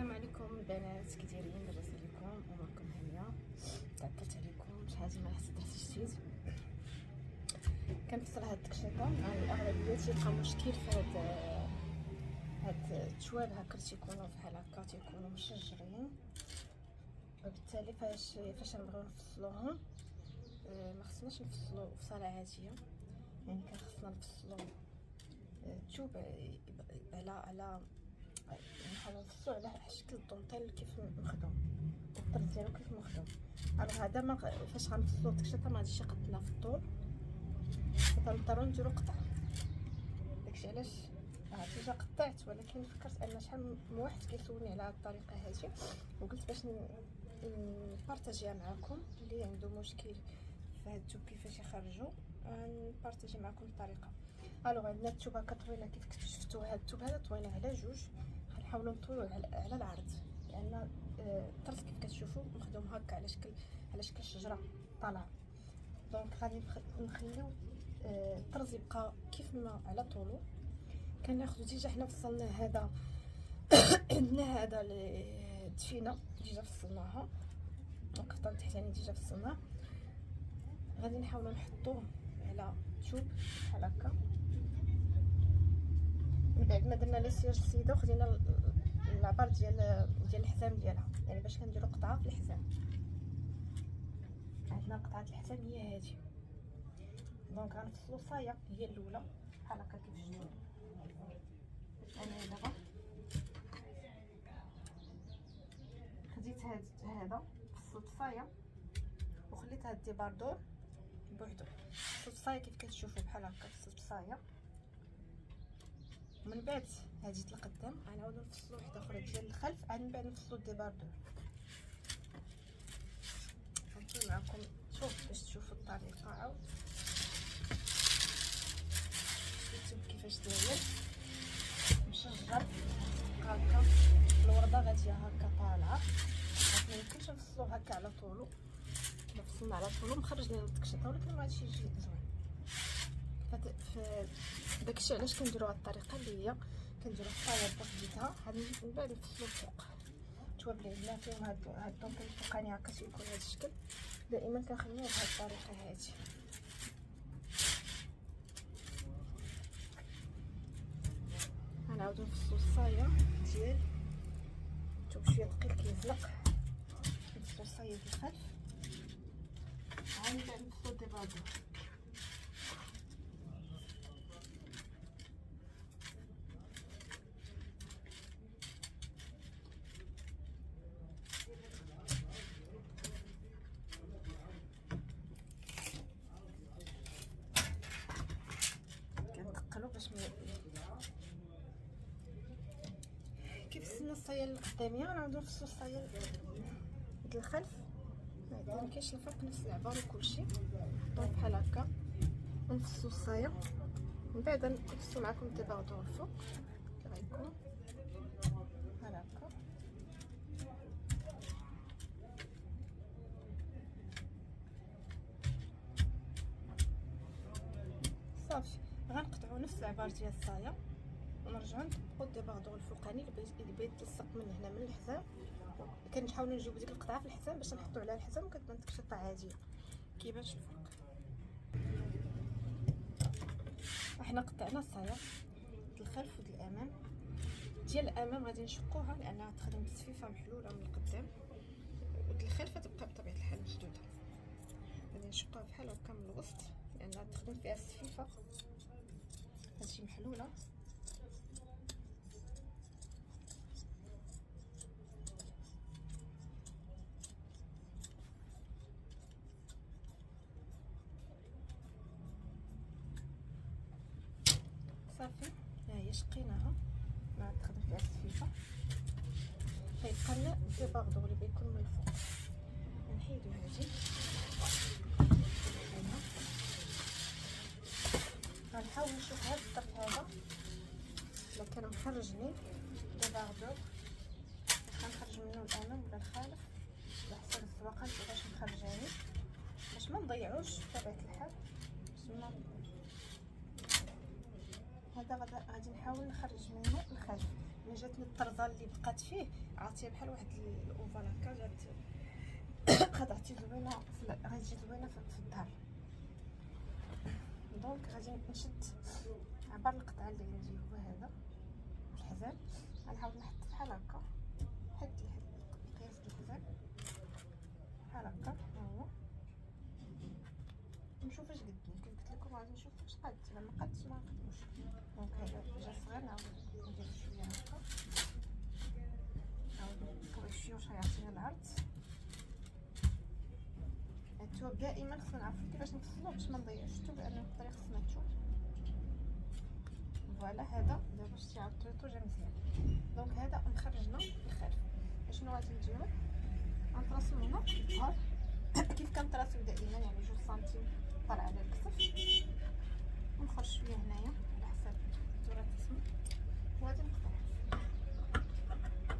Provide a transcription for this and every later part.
السلام عليكم البنات، كي دايرين؟ لاباس عليكم؟ اموركم هانيه؟ تعطلت عليكم شحال هادي ما حسيت درت جديد. كنفصل هاد التكشيطه. الاغلبيه تيلقى مشكل في هاد التواب هكا تيكونوا بحال هكا، تيكونوا مشجرين، وبالتالي فاش نبغيو نفصلوهم ما خصناش نفصلو في صاله عاديه، يعني كان خصنا نفصلو التوب على نحاولوا نفصلوا على شكل الدونطيل كيف مخدوم، الطرز ديالو كيف مخدوم. الوغ هذا ما فاش غنفصلوا التكشيطه ما غاديش يقدنا في الطول، فنضطروا نديروا قطع. داكشي علاش ديجا قطعت، ولكن فكرت ان شحال من واحد كيسولني على هذه الطريقه هذه، وقلت باش نبارطاجيها معكم اللي عنده مشكل في هاد التوب كيفاش يخرجوا، نبارطاجي معكم الطريقه. الوغ عندنا التوب هكا طويله كيف شفتوا. هاد التوب هذا طويله على جوج، غنحاولوا نطولوا على العرض، لان الطرز كيف كتشوفوا مخدوم هكا على شكل شجره طالعه. دونك غادي نخليو الطرز يبقى كيف ما على طولو. كناخذوا ديجا حنا فصلنا هذا عندنا هذا الدفينه ديجا فصلناها، القطعه التحتانيه ديجا فصلناه. غادي نحاولوا نحطوه على توب بحال هكا. من بعد ما درنا لاسياج السيده وخدينا العبار ديال الحزام ديالها، يعني باش كنديروا قطعه في الحزام. عندنا قطعه الحزام هي هذه. دونك غنفصلوا صايه هي الاولى بحال هكا كيف شفتوا. انا دابا خديت هذا فصلت صايه وخليت هاد الديباردور بوحدو. فصلت صايه كيف كتشوفوا بحال هكا، فصلت صايه. من بعد هاجيت لقدام غنعاودو نفصلو وحده اخرى ديال الخلف، عاد من بعد نفصلو الديباردور. غنطوي معكم شوف باش تشوفوا الطريقه. عاود شفتوا كيفاش داير مشجر هكا، الورده غاديه هكا طالعه. ما يمكنش نفصلو هكا على طولو، الا فصلنا على طولو مخرج لنا التكشيطه، ولكن ما غاديش يجي زوين. داكشي علاش كنديروا هاد الطريقه اللي هي كنديروا الصايه بوحديتها، عاد من بعد نفصلوا الفوق. التواب اللي عندنا فيهم هاد الدونطيل الفوقاني هكا تيكون هاد الشكل، دائما كنخليوه بهاد الطريقه هادي. غنعاودو نفصلوا الصايه ديال التوب شويه ثقيل كيزلق. نفصلوا الصايه في الخلف، عاد من بعد نفصلوا الديباردور. كنتقلوا باش كيف فصلنا الصايه القداميه غنعاودو نفصلوا الصايه ديال الخلف. ما كاينش الفرق، نفس العبار وكلشي. دونك بحال هكا نفصلوا الصايه، من بعد نفصلوا معكم الديباردور الفوق كي غيكون بحال هكا. صافي غنقطعوا نفس العبار ديال الصايه ونرجعوا نطبقوا الديباردور الفوقاني اللي بغيت تلصق من هنا من الحزام. كنحاولوا نجيبوا ديك القطعه في الحزام باش نحطوا عليها الحزام، وكتبان تكشيطه عاديه. كيبانش الفرق. احنا قطعنا الصايه ديال الخلف وديال الامام. ديال الامام غادي نشقوها لانها تخدم بسفيفه محلوله من القدام، وديال الخلف تبقى بطبيعه الحال مشدوده. غادي نشقوها بحال هكا من الوسط لانها تخدم فيها السفيفه، هادشي محلوله. صافي ها هي شقيناها، ما تخدم فيها السفيفه. كيبقى لنا الديباردور اللي بيكون من الفوق. نحيدو هادي هنا. غنحاول نشوف هاد الطرف هذا الا كان مخرجني الديباردور، غنخرج منه الامام ولا الخلف على حسب الزواقه كيفاش مخرجاني، باش ما نضيعوش بطبيعه الحال. هذا غادي نحاول نخرج منه الخلف. ملي جاتني الطرزه اللي بقات فيه عرفتيها بحال واحد الاوفال هكا جات خدعتي زوينه غادي تجي زوينه في الظهر. دونك غادي نشد عبر القطعه اللي عندي هو هذا الحزام، غنحاول نحط بحال هكا حد قياس الحزام بحال هكا ها هو، نشوف اش قدني. كيف قلت لكم غادي نشوف واش قد، الا ما قدش ما نقدموش. دونك هذا جا صغير نعاود ندير شويه هكا، نعاود نكوي شويه واش غيعطيني العرض. الثوب دائما خصنا نعرفو كيفاش نفصلوه باش ما نضيعوش الثوب، لانه الطريق خصنا تشوف. فوالا هذا دابا شتي عطيتو جا مزيان. دونك هذا مخرجنا الخلف. شنو غادي نديرو؟ غنطراسو هنا الظهر كيف كنطراسو دائما، يعني 2 سنتيم طالع على الكتف، ونخرج شويه هنايا على حساب الدوره تسمى، وغادي نقطع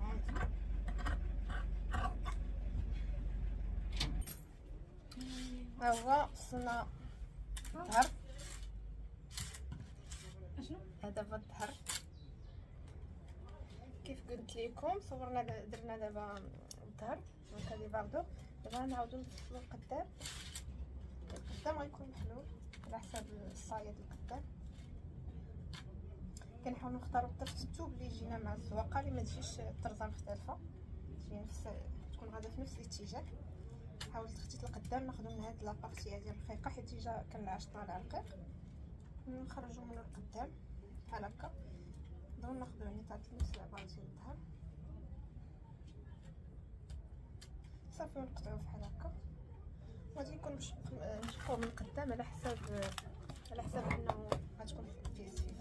عادي. ها هو وصلنا الظهر. اشنو هذا هو الظهر كيف قلت لكم. صورنا درنا دابا الظهر دونك هادي باردو. دابا نعاودو نفصلو القدام. القدام غيكون محلول على حساب الصايه ديال القدام. كنحاولو نختارو طرف الثوب اللي يجينا مع الزواقه، اللي ما تجيش الطرزه مختلفه، تجي نفس تكون غادا في نفس الاتجاه. حاولت خديت القدام ناخذو من هاد لابارتي هادي الرقيقه، حيت ديجا كنعاش طالع رقيق، نخرجو منو القدام بحال هكا. دونك ناخذو يعني تاع نفس العباره ديال الظهر صافي، ونقطعوه بحال هكا. غادي يكون مشقوق من القدام على حساب انه غتكون فيه سفيفه.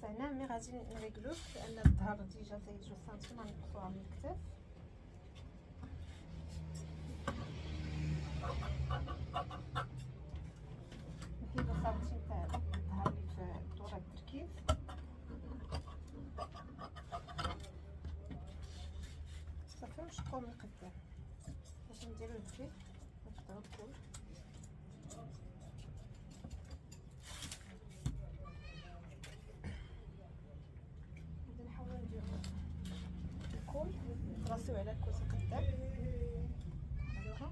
قطعنا مي غادي نريكلوه لان الظهر ديجا زي 2 سنتيم غنقصوها من الكتاف. نحيدو السنتيم تاع الظهر اللي في دورة التركيز. صافي نشقو من القدام باش نديرو الجيب نقطعو الكل. نطراسيو على الكوس القدام هكا.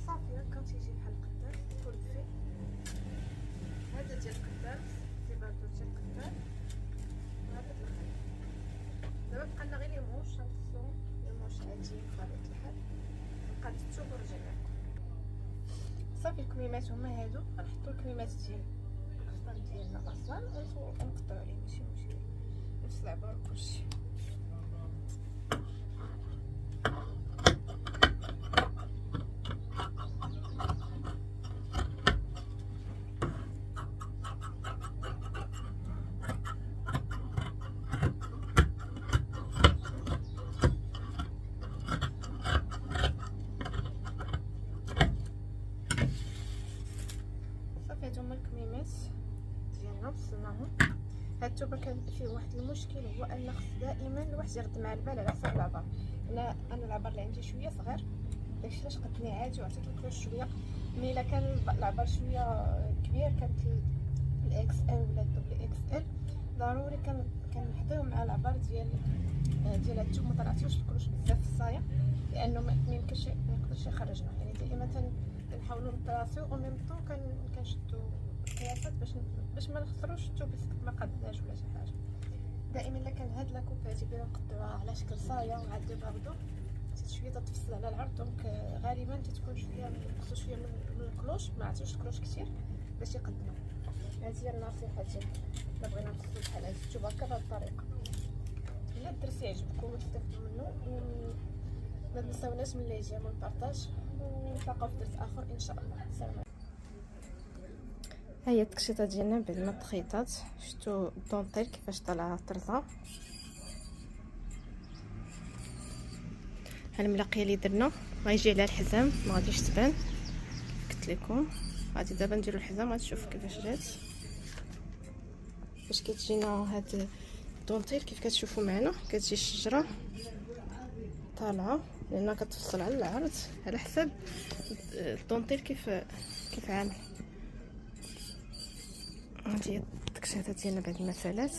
صافي هكا تيجي بحال القدام كل فيه. هذا ديال القدام دي باردو ديال القدام، وهذا ديال الخلف. دابا بقالنا غير ليمونش غنفصلوهم، ليمونش عاديين بطبيعة الحال. بقات الثوب ورجعنا صافي. الكميمات هما هادو، غنحطو الكميمات ديال الفطار ديالنا اصلا ونقطعو عليه ماشي مشكل، نفس العبار كلشي. هادو هما الكميمات ديالنا وصلناهم. هاد الثوب كان فيه واحد المشكل، هو ان خص دائما الواحد يرد مع البال على حساب العبار. انا العبار اللي عندي شويه صغير، داكشي علاش قدني عادي وعطيت لك شويه. مي الا كان العبار شويه كبير، كانت الاكس ال ولا الدبل اكس ال، ضروري كنحطيو مع العبار ديال هاد الثوب. ما طلعتيوش الكروش بزاف في الصايه، لانه ما يقدرش يخرجنا. يعني دائما كنحاولوا نطراسيو او ميم طون كنشدو القياسات باش ما نخسروش الثوب ما قدناش ولا شي حاجه. دائما الا كان هاد لاكوب هادي بغينا نقطعوها على شكل صايه وعاد دي باردو، شويه تتفصل على العرض. دونك غالبا تتكون شويه نقصو شويه من الكلوش، ما عطيوش الكلوش كثير باش يقدموا. هذه هي النصيحه ديالي الا بغينا نفصلو بحال هاد الثوب هكا بهاد الطريقه. الا الدرس يعجبكم وتستافدوا منه، ما تنساوناش من الاعجاب والبارطاج، ونتلاقاو في درس اخر ان شاء الله. السلام عليكم. ها هي التكشيطه ديالنا بعد ما تخيطات. شفتوا الدونطيل كيفاش طالعه طرزه. ها الملاقيه اللي درنا غيجي على الحزام، ما غاديش تبان قلت لكم. غادي دابا نديرو الحزام، غادي تشوف كيفاش جات. فاش كتجينا هاد الدونطيل كيف كتشوفوا معنا كتجي الشجره طالعه لانها كتفصل على العرض على حسب الدونطيل كيف عامل. هادي التكشيطه ديالنا بعد ما سالات.